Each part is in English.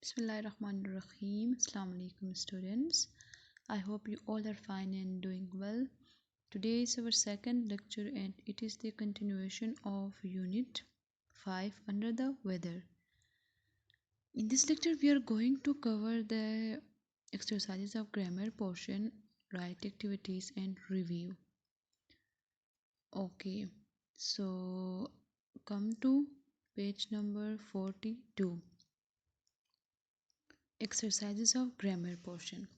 Bismillahirrahmanirrahim. Assalamu alaikum students. I hope you all are fine and doing well. Today is our second lecture and it is the continuation of unit 5 under the weather. In this lecture we are going to cover the exercises of grammar portion, right activities and review. Okay. So come to page number 42. Exercises of grammar portion.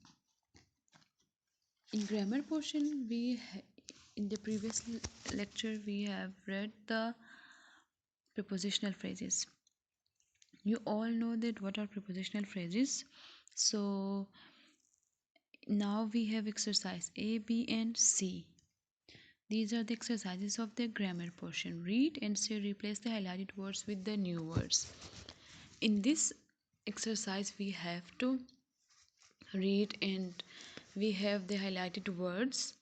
In grammar portion in the previous lecture we have read the prepositional phrases. You all know that what are prepositional phrases. So now we have exercise A, B and C. These are the exercises of the grammar portion. Read and say replace the highlighted words with the new words. In this exercise we have to read and we have the highlighted words.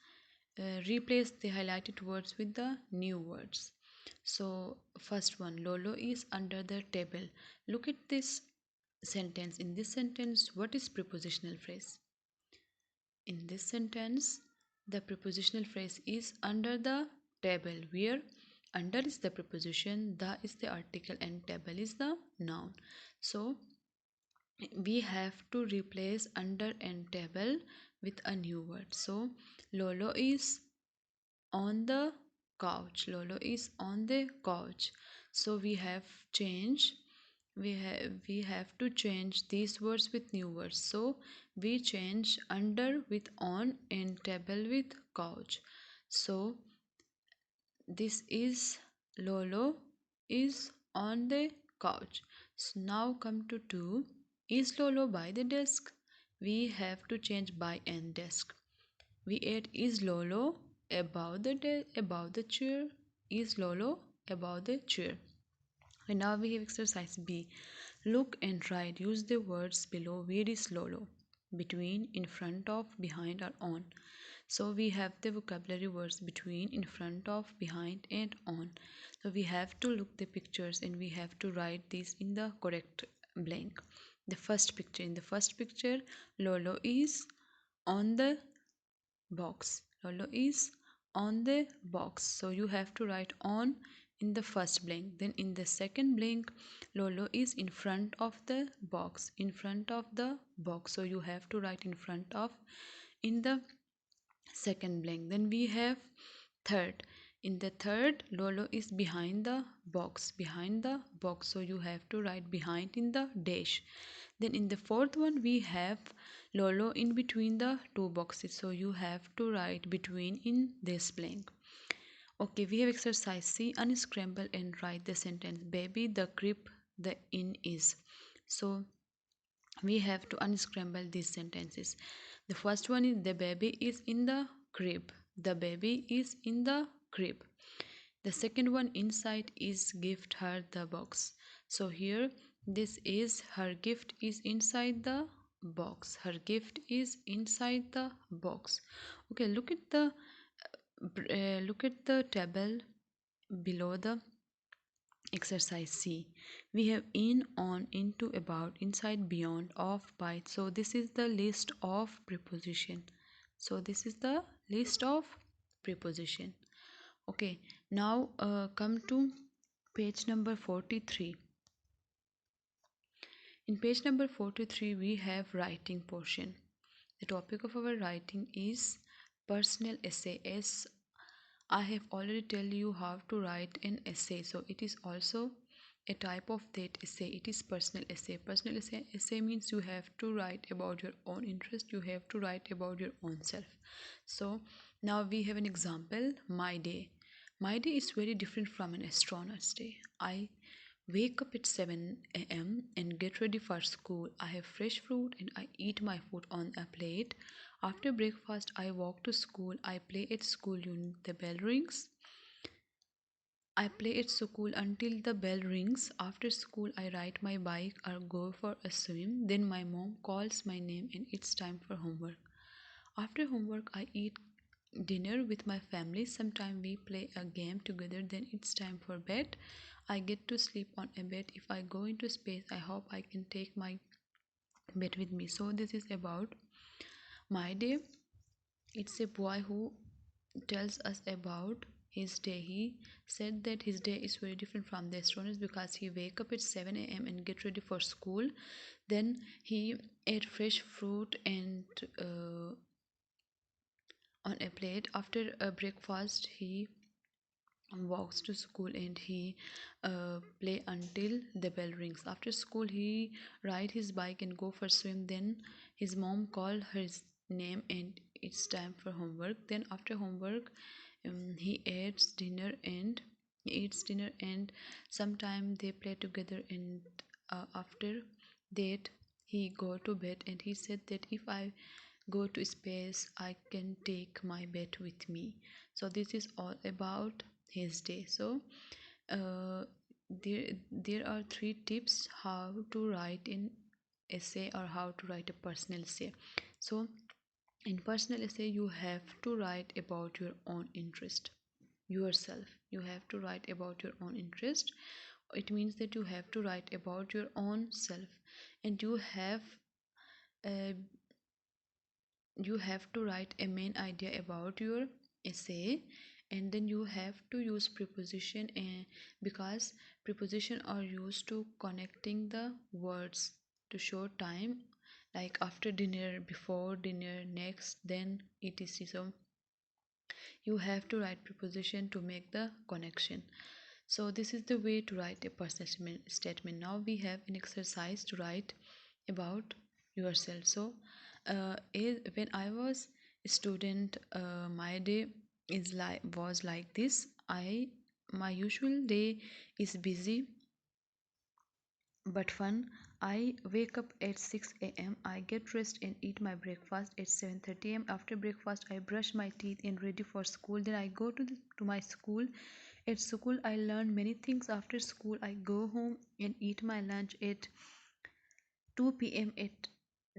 Replace the highlighted words with the new words. So first one, Lolo is under the table. Look at this sentence. In this sentence, what is prepositional phrase? In this sentence, the prepositional phrase is under the table, where under is the preposition, the is the article and table is the noun. So we have to replace under and table with a new word. So Lolo is on the couch. Lolo is on the couch. So we have to change these words with new words. So we change under with on and table with couch. So this is Lolo is on the couch. So now come to 2. Is Lolo by the desk? We have to change by and desk. We add is Lolo above the chair? Is Lolo above the chair? And now we have exercise B. Look and write. Use the words below. Where is Lolo? Between, in front of, behind or on. So we have the vocabulary words between, in front of, behind and on. So we have to look the pictures and we have to write these in the correct blank. The first picture. In the first picture, Lolo is on the box. Lolo is on the box. So you have to write on in the first blank. Then in the second blank, Lolo is in front of the box. In front of the box. So you have to write in front of in the second blank. Then we have third. In the third, Lolo is behind the box. Behind the box. So you have to write behind in the dash. Then in the fourth one we have Lolo in between the two boxes. So you have to write between in this blank. Okay, we have exercise C. Unscramble and write the sentence. Baby, the crib, the inn is. So we have to unscramble these sentences. The first one is the baby is in the crib. The baby is in the crib. The second one, inside is gift her the box. So here this is her gift is inside the box. Her gift is inside the box. Okay, look at the table below the exercise C. We have in, on, into, about, inside, beyond, of, by. So this is the list of preposition. So this is the list of preposition. Okay, now come to page number 43. In page number 43 we have writing portion. The topic of our writing is personal essay. As I have already tell you how to write an essay, so it is also a type of that essay. It is personal essay. Personal essay means you have to write about your own interest. You have to write about your own self. So now we have an example. My day. My day is very different from an astronaut's day. I wake up at 7 a.m. and get ready for school. I have fresh fruit and I eat my food on a plate. After breakfast, I walk to school. I play at school until the bell rings. I play at school until the bell rings. After school, I ride my bike or go for a swim. Then my mom calls my name and it's time for homework. After homework, I eat dinner with my family. Sometimes we play a game together. Then it's time for bed. I get to sleep on a bed. If I go into space, I hope I can take my bet with me. So this is about my day. It's a boy who tells us about his day. He said that his day is very different from the students because he wake up at 7 a.m. and get ready for school. Then he ate fresh fruit and on a plate. After a breakfast, he walks to school and he play until the bell rings. After school, he ride his bike and go for swim. Then his mom called his name and it's time for homework. Then after homework, he eats dinner and sometime they play together. And after that, he go to bed and he said that if I go to space, I can take my bed with me. So this is all about his day. So uh, there are three tips how to write an essay or how to write a personal essay. So in personal essay, you have to write about your own interest, yourself. You have to write about your own interest. It means that you have to write about your own self, and uh, you have to write a main idea about your essay. And then you have to use preposition, because preposition are used to connecting the words to show time, like after dinner, before dinner, next, then etc. So you have to write preposition to make the connection. So this is the way to write a personal statement. Now we have an exercise to write about yourself. So when I was a student, my day is like was like this. I My usual day is busy but fun. I wake up at 6 a.m. I get dressed and eat my breakfast at 7:30 a.m. After breakfast, I brush my teeth and ready for school. Then I go to my school. At school, I learn many things. After school, I go home and eat my lunch at 2 p.m. At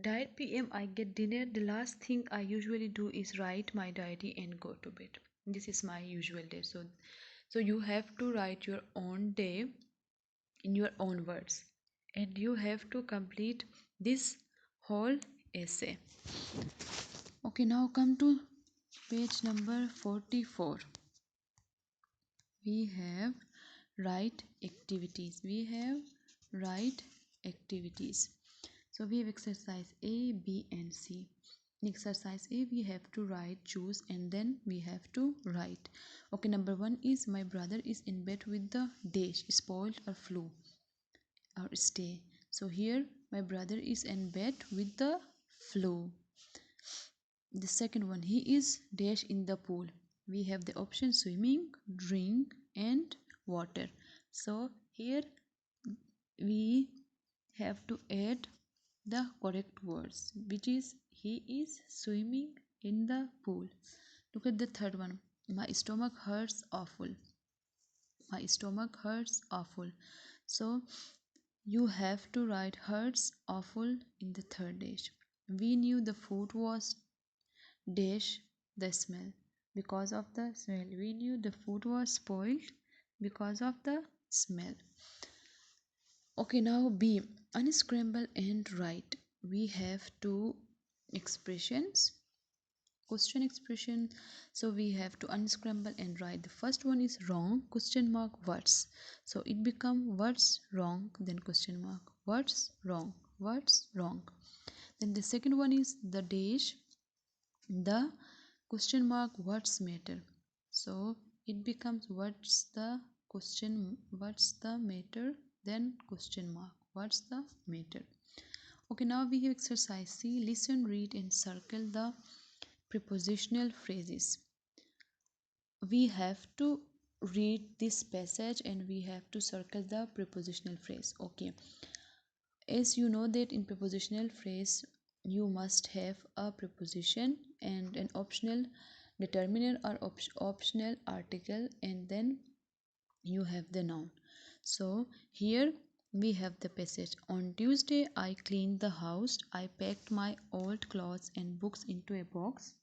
9 p.m. I get dinner. The last thing I usually do is write my diary and go to bed. This is my usual day. So you have to write your own day in your own words, and you have to complete this whole essay. Okay, now come to page number 44. We have write activities. So we have exercise A, B and C. In exercise A, we have to write, choose, and then we have to write. Okay, number 1 is my brother is in bed with the dash, spoiled or flu or stay. So here my brother is in bed with the flu. The second one, he is dash in the pool. We have the option swimming, drink and water. So here we have to add the correct words, which is he is swimming in the pool. Look at the third one. My stomach hurts awful. My stomach hurts awful. So you have to write hurts awful in the third dash. We knew the food was dash the smell. Because of the smell. We knew the food was spoiled because of the smell. Okay, now B. Unscramble and write. We have two expressions. Question expression. So we have to unscramble and write. The first one is wrong, question mark, what's. So it become what's wrong, then question mark, what's wrong, what's wrong. Then the second one is the dash, the question mark, what's matter. So it becomes what's the matter, then question mark, what's the matter. Okay, now we have exercise C. Listen, read and circle the prepositional phrases. We have to read this passage and we have to circle the prepositional phrase. Okay, as you know that in prepositional phrase you must have a preposition and an optional determiner or optional article, and then you have the noun. So here we have the passage. On Tuesday I cleaned the house. I packed my old clothes and books into a box.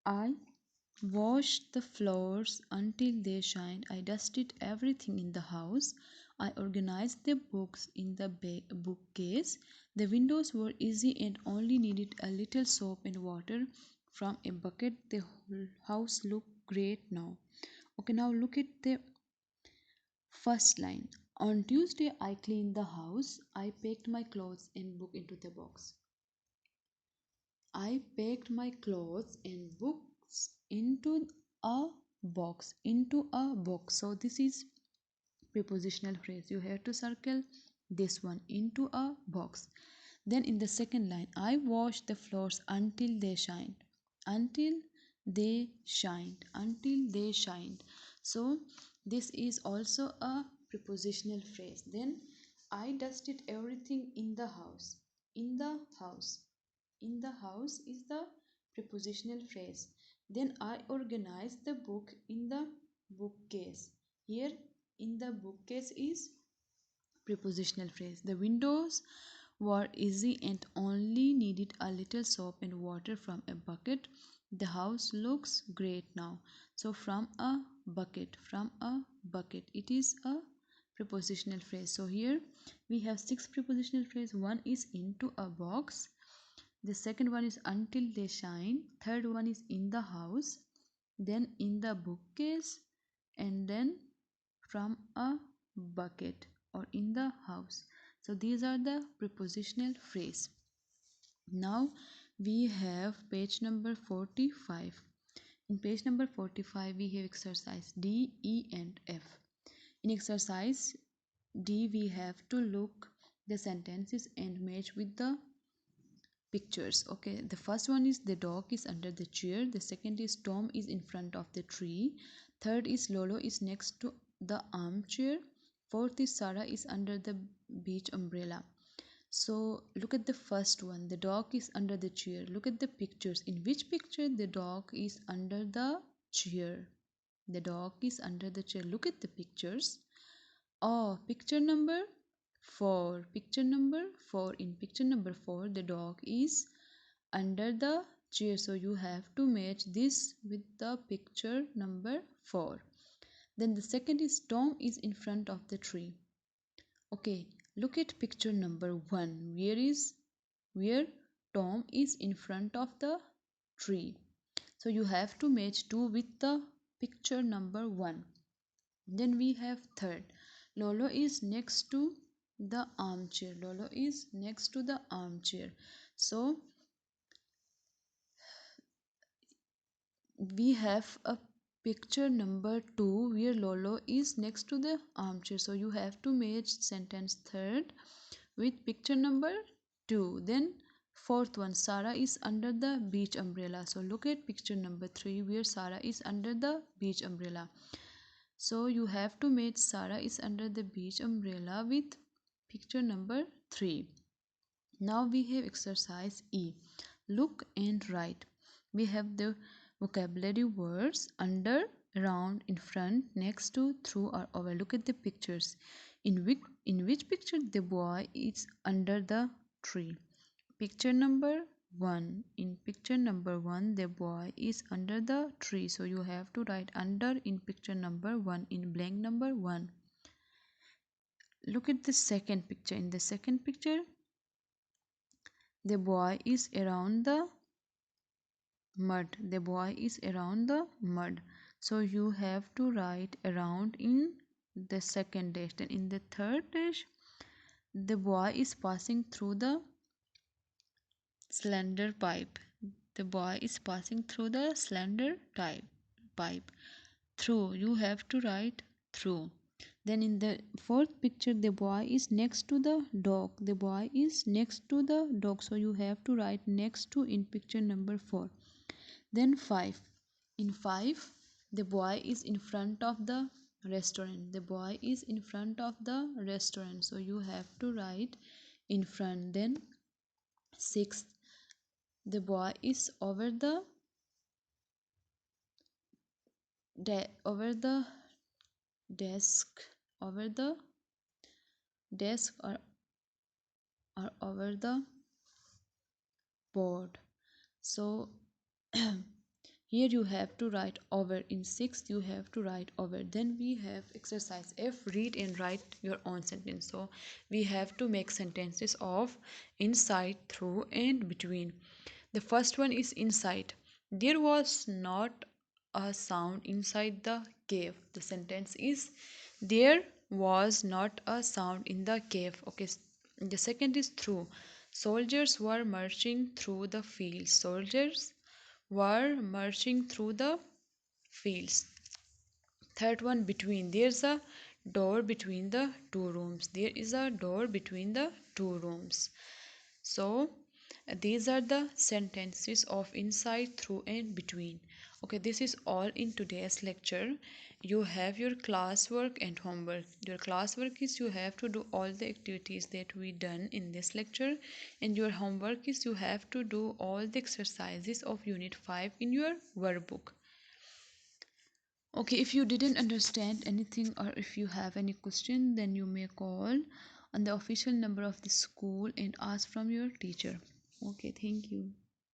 I washed the floors until they shined. I dusted everything in the house. I organized the books in the bookcase. The windows were easy and only needed a little soap and water from a bucket. The whole house looked great now. Okay, now look at the first line. On Tuesday, I cleaned the house. I packed my clothes and book into the box. I packed my clothes and books into a box. Into a box. So this is prepositional phrase. You have to circle this one, into a box. Then in the second line, I washed the floors until they shined. Until they shined. Until they shined. So this is also a prepositional phrase. Then I dusted everything in the house. In the house. In the house is the prepositional phrase. Then I organized the book in the bookcase. Here in the bookcase is prepositional phrase. The windows were easy and only needed a little soap and water from a bucket. The house looks great now. So from a bucket, from a bucket, it is a prepositional phrase. So here we have six prepositional phrase. One is into a box. The second one is until they shine. Third one is in the house. Then in the bookcase. And then from a bucket or in the house. So these are the prepositional phrase. Now we have page number 45. In page number 45 we have exercise D, E and F. In exercise D we have to look the sentences and match with the pictures. Okay, the first one is the dog is under the chair. The second is Tom is in front of the tree. Third is Lolo is next to the armchair. Fourth is Sarah is under the beach umbrella. So look at the first one. The dog is under the chair. Look at the pictures. In which picture the dog is under the chair? The dog is under the chair. Look at the pictures. Oh, picture number 4. Picture number 4. In picture number 4, the dog is under the chair. So you have to match this with the picture number 4. Then the second is Tom is in front of the tree. Okay, look at picture number 1. Where Tom is in front of the tree. So you have to match 2 with the picture number 1. Then we have third. Lolo is next to the armchair. Lolo is next to the armchair. So we have a picture number 2 where Lolo is next to the armchair. So you have to match sentence third with picture number 2. Then fourth one, Sarah is under the beach umbrella. So look at picture number 3 where Sarah is under the beach umbrella. So you have to match Sarah is under the beach umbrella with picture number 3. Now we have exercise E. Look and write. We have the vocabulary words under, around, in front, next to, through or over. Look at the pictures. In which picture the boy is under the tree? Picture number 1. In picture number 1, the boy is under the tree. So you have to write under in picture number 1 in blank number 1. Look at the second picture. In the second picture, the boy is around the mud. The boy is around the mud. So you have to write around in the second dash. Then in the third dash, the boy is passing through the slender pipe. The boy is passing through the slender pipe. Through, you have to write through. Then in the fourth picture, the boy is next to the dog. The boy is next to the dog. So you have to write next to in picture number 4. Then 5. In 5, the boy is in front of the restaurant. The boy is in front of the restaurant. So you have to write in front. Then 6. The boy is over the over the desk, over the desk or over the board. So Here you have to write over. In 6 you have to write over. Then we have exercise F, read and write your own sentence. So we have to make sentences of inside, through and between. The first one is inside. There was not a sound inside the cave. The sentence is there was not a sound in the cave. Okay. The second is through. Soldiers were marching through the fields. Soldiers were marching through the fields. Third one, between. There's a door between the two rooms. There is a door between the two rooms. So these are the sentences of inside, through and between. Okay, this is all in today's lecture. You have your classwork and homework. Your classwork is you have to do all the activities that we done in this lecture, and your homework is you have to do all the exercises of unit 5 in your workbook. Okay, if you didn't understand anything or if you have any question, then you may call on the official number of the school and ask from your teacher. Okay, thank you.